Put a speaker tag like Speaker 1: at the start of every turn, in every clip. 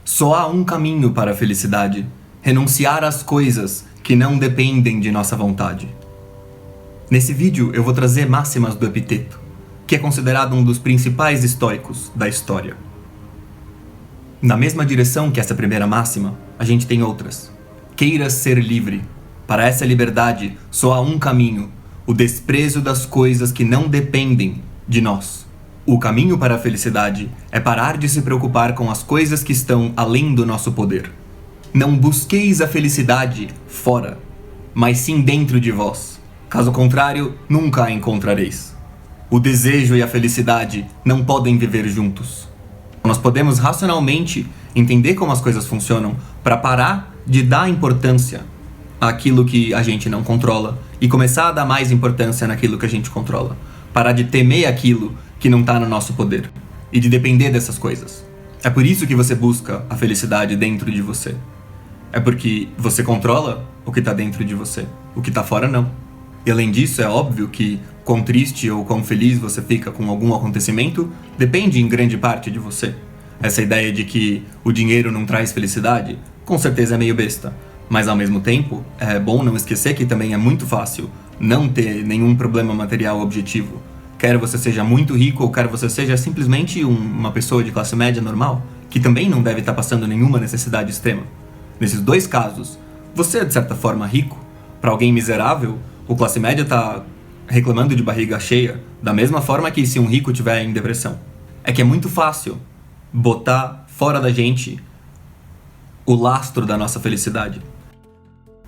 Speaker 1: Só há um caminho para a felicidade: renunciar às coisas que não dependem de nossa vontade. Nesse vídeo eu vou trazer máximas do Epiteto, que é considerado um dos principais estoicos da história. Na mesma direção que essa primeira máxima, a gente tem outras. Queira ser livre. Para essa liberdade, só há um caminho: o desprezo das coisas que não dependem de nós. O caminho para a felicidade é parar de se preocupar com as coisas que estão além do nosso poder. Não busqueis a felicidade fora, mas sim dentro de vós. Caso contrário, nunca a encontrareis. O desejo e a felicidade não podem viver juntos. Nós podemos racionalmente entender como as coisas funcionam para parar de dar importância àquilo que a gente não controla e começar a dar mais importância naquilo que a gente controla. Parar de temer aquilo que não está no nosso poder e de depender dessas coisas. É por isso que você busca a felicidade dentro de você. É porque você controla o que está dentro de você, o que está fora não. E além disso, é óbvio que quão triste ou quão feliz você fica com algum acontecimento depende em grande parte de você. Essa ideia de que o dinheiro não traz felicidade, com certeza é meio besta. Mas ao mesmo tempo, é bom não esquecer que também é muito fácil não ter nenhum problema material objetivo. Quer você seja muito rico ou quer você seja simplesmente uma pessoa de classe média normal, que também não deve estar passando nenhuma necessidade extrema. Nesses dois casos, você é de certa forma rico. Para alguém miserável, o classe média está reclamando de barriga cheia, da mesma forma que se um rico estiver em depressão. É que é muito fácil botar fora da gente o lastro da nossa felicidade.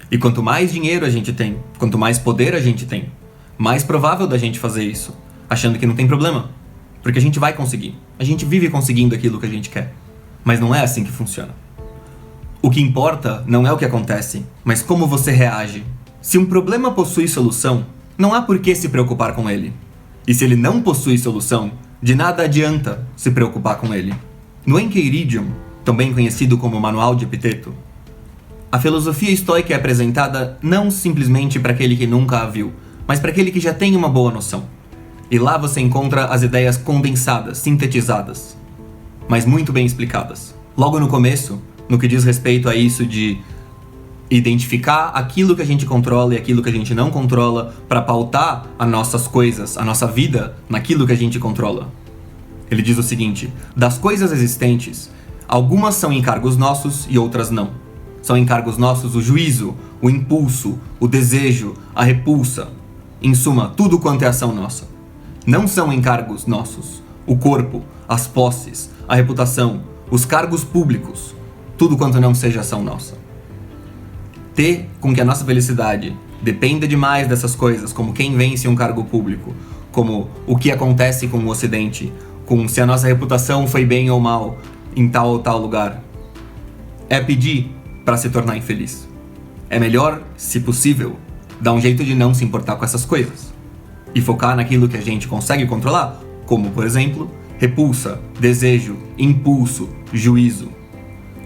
Speaker 1: E quanto mais dinheiro a gente tem, quanto mais poder a gente tem, mais provável da gente fazer isso, achando que não tem problema. Porque a gente vai conseguir. A gente vive conseguindo aquilo que a gente quer. Mas não é assim que funciona. O que importa não é o que acontece, mas como você reage. Se um problema possui solução, não há por que se preocupar com ele. E se ele não possui solução, de nada adianta se preocupar com ele. No Encheiridion, também conhecido como Manual de Epiteto, a filosofia estoica é apresentada não simplesmente para aquele que nunca a viu, mas para aquele que já tem uma boa noção. E lá você encontra as ideias condensadas, sintetizadas, mas muito bem explicadas. Logo no começo, no que diz respeito a isso de identificar aquilo que a gente controla e aquilo que a gente não controla para pautar as nossas coisas, a nossa vida naquilo que a gente controla. Ele diz o seguinte: das coisas existentes, algumas são encargos nossos e outras não. São encargos nossos o juízo, o impulso, o desejo, a repulsa. Em suma, tudo quanto é ação nossa. Não são encargos nossos o corpo, as posses, a reputação, os cargos públicos, tudo quanto não seja ação nossa. Ter com que a nossa felicidade dependa demais dessas coisas, como quem vence um cargo público, como o que acontece com o Ocidente, com se a nossa reputação foi bem ou mal em tal ou tal lugar, é pedir para se tornar infeliz. É melhor, se possível, dar um jeito de não se importar com essas coisas e focar naquilo que a gente consegue controlar, como, por exemplo, repulsa, desejo, impulso, juízo.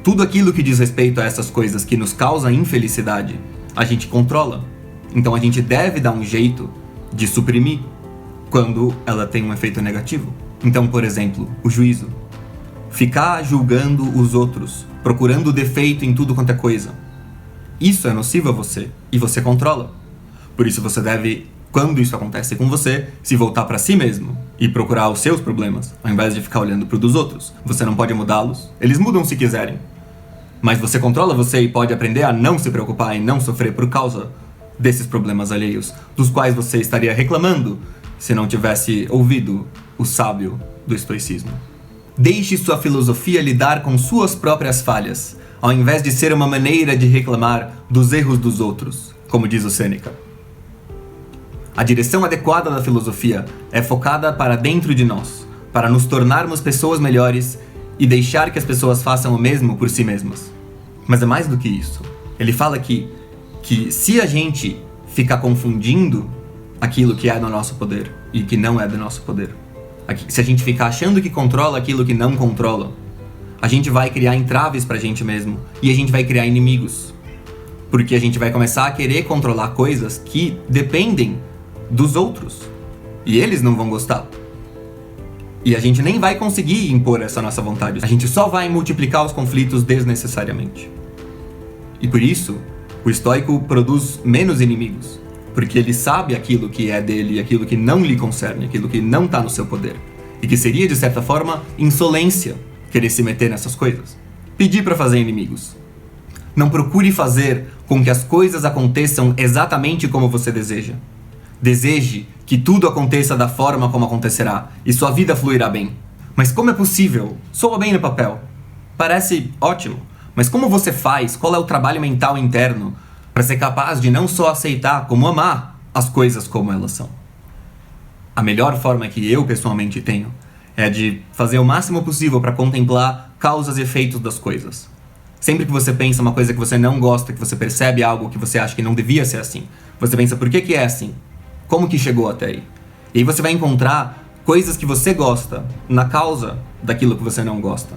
Speaker 1: Tudo aquilo que diz respeito a essas coisas que nos causam infelicidade, a gente controla. Então a gente deve dar um jeito de suprimir quando ela tem um efeito negativo. Então, por exemplo, o juízo. Ficar julgando os outros, procurando defeito em tudo quanto é coisa. Isso é nocivo a você e você controla. Por isso você deve, quando isso acontece com você, se voltar para si mesmo e procurar os seus problemas, ao invés de ficar olhando para os dos outros. Você não pode mudá-los. Eles mudam se quiserem. Mas você controla você e pode aprender a não se preocupar e não sofrer por causa desses problemas alheios, dos quais você estaria reclamando se não tivesse ouvido o sábio do estoicismo. Deixe sua filosofia lidar com suas próprias falhas, ao invés de ser uma maneira de reclamar dos erros dos outros, como diz o Sêneca. A direção adequada da filosofia é focada para dentro de nós, para nos tornarmos pessoas melhores e deixar que as pessoas façam o mesmo por si mesmas. Mas é mais do que isso. Ele fala que se a gente ficar confundindo aquilo que é do nosso poder e que não é do nosso poder, se a gente ficar achando que controla aquilo que não controla, a gente vai criar entraves pra gente mesmo e a gente vai criar inimigos. Porque a gente vai começar a querer controlar coisas que dependem dos outros e eles não vão gostar. E a gente nem vai conseguir impor essa nossa vontade. A gente só vai multiplicar os conflitos desnecessariamente. E por isso, o estoico produz menos inimigos. Porque ele sabe aquilo que é dele, aquilo que não lhe concerne, aquilo que não está no seu poder. E que seria, de certa forma, insolência querer se meter nessas coisas. Pedir para fazer inimigos. Não procure fazer com que as coisas aconteçam exatamente como você deseja. Deseje que tudo aconteça da forma como acontecerá e sua vida fluirá bem. Mas como é possível? Soa bem no papel. Parece ótimo. Mas como você faz? Qual é o trabalho mental interno para ser capaz de não só aceitar, como amar as coisas como elas são? A melhor forma que eu pessoalmente tenho é de fazer o máximo possível para contemplar causas e efeitos das coisas. Sempre que você pensa uma coisa que você não gosta, que você percebe algo que você acha que não devia ser assim, você pensa, por que é assim? Como que chegou até aí? E aí você vai encontrar coisas que você gosta na causa daquilo que você não gosta.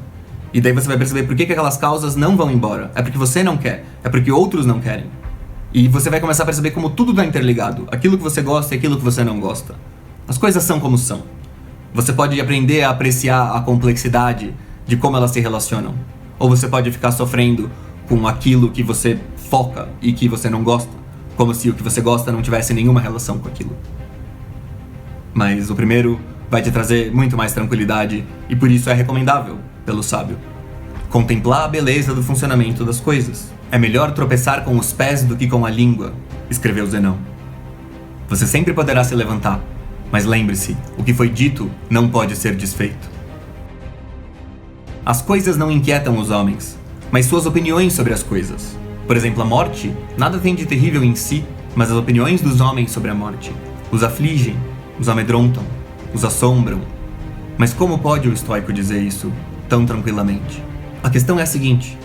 Speaker 1: E daí você vai perceber por que aquelas causas não vão embora. É porque você não quer, é porque outros não querem. E você vai começar a perceber como tudo está interligado. Aquilo que você gosta e aquilo que você não gosta. As coisas são como são. Você pode aprender a apreciar a complexidade de como elas se relacionam. Ou você pode ficar sofrendo com aquilo que você foca e que você não gosta. Como se o que você gosta não tivesse nenhuma relação com aquilo. Mas o primeiro vai te trazer muito mais tranquilidade e por isso é recomendável pelo sábio. Contemplar a beleza do funcionamento das coisas. É melhor tropeçar com os pés do que com a língua, escreveu Zenão. Você sempre poderá se levantar, mas lembre-se, o que foi dito não pode ser desfeito. As coisas não inquietam os homens, mas suas opiniões sobre as coisas. Por exemplo, a morte nada tem de terrível em si, mas as opiniões dos homens sobre a morte os afligem, os amedrontam, os assombram. Mas como pode o estoico dizer isso tão tranquilamente? A questão é a seguinte: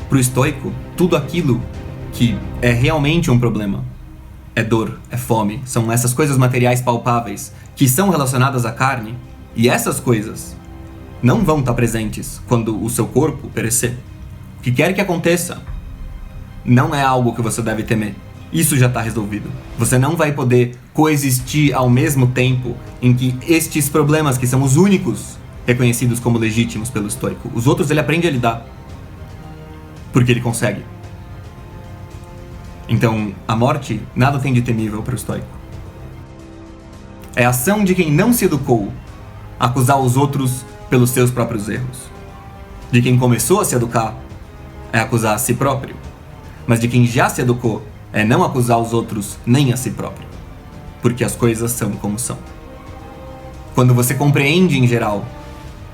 Speaker 1: para o estoico, tudo aquilo que é realmente um problema é dor, é fome, são essas coisas materiais palpáveis que são relacionadas à carne, e essas coisas não vão estar presentes quando o seu corpo perecer. O que quer que aconteça não é algo que você deve temer. Isso já está resolvido. Você não vai poder coexistir ao mesmo tempo em que estes problemas, que são os únicos reconhecidos como legítimos pelo estoico, os outros ele aprende a lidar. Porque ele consegue. Então, a morte nada tem de temível para o estoico. É a ação de quem não se educou acusar os outros pelos seus próprios erros. De quem começou a se educar é acusar a si próprio. Mas de quem já se educou é não acusar os outros nem a si próprio. Porque as coisas são como são. Quando você compreende em geral,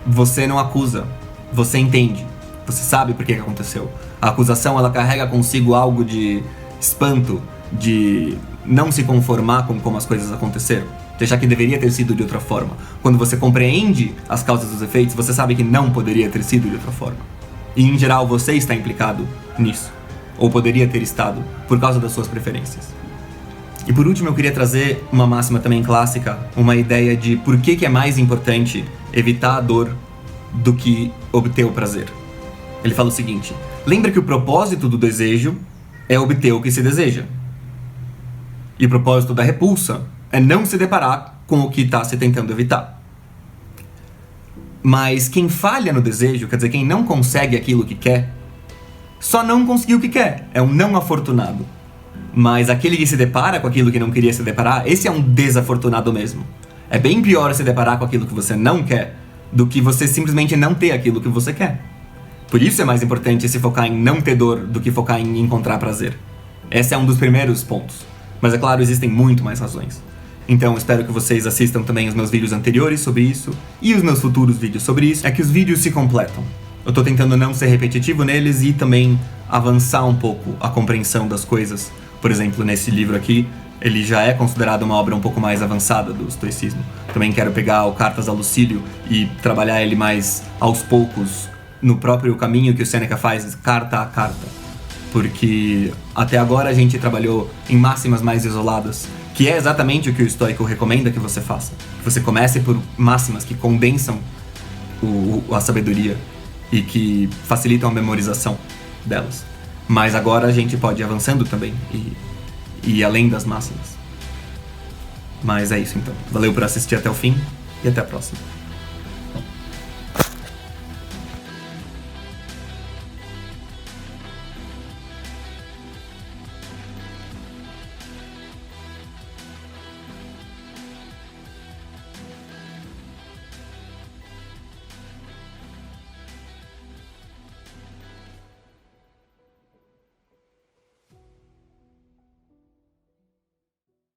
Speaker 1: você não acusa, você entende. Você sabe por que aconteceu. A acusação ela carrega consigo algo de espanto, de não se conformar com como as coisas aconteceram, de achar que deveria ter sido de outra forma. Quando você compreende as causas dos efeitos, você sabe que não poderia ter sido de outra forma. E em geral você está implicado nisso. Ou poderia ter estado, por causa das suas preferências. E por último eu queria trazer uma máxima também clássica, uma ideia de por que é mais importante evitar a dor do que obter o prazer. Ele fala o seguinte: lembra que o propósito do desejo é obter o que se deseja. E o propósito da repulsa é não se deparar com o que está se tentando evitar. Mas quem falha no desejo, quer dizer, quem não consegue aquilo que quer, só não conseguiu o que quer, é um não afortunado. Mas aquele que se depara com aquilo que não queria se deparar, esse é um desafortunado mesmo. É bem pior se deparar com aquilo que você não quer do que você simplesmente não ter aquilo que você quer. Por isso é mais importante se focar em não ter dor do que focar em encontrar prazer. Esse é um dos primeiros pontos. Mas é claro, existem muito mais razões. Então espero que vocês assistam também os meus vídeos anteriores sobre isso e os meus futuros vídeos sobre isso. É que os vídeos se completam. Eu tô tentando não ser repetitivo neles e também avançar um pouco a compreensão das coisas. Por exemplo, nesse livro aqui, ele já é considerado uma obra um pouco mais avançada do estoicismo. Também quero pegar o Cartas a Lucílio e trabalhar ele mais aos poucos, no próprio caminho que o Sêneca faz, carta a carta. Porque até agora a gente trabalhou em máximas mais isoladas, que é exatamente o que o estoico recomenda que você faça. Que você comece por máximas que condensam a sabedoria e que facilitam a memorização delas. Mas agora a gente pode ir avançando também e ir além das máximas. Mas é isso então. Valeu por assistir até o fim e até a próxima.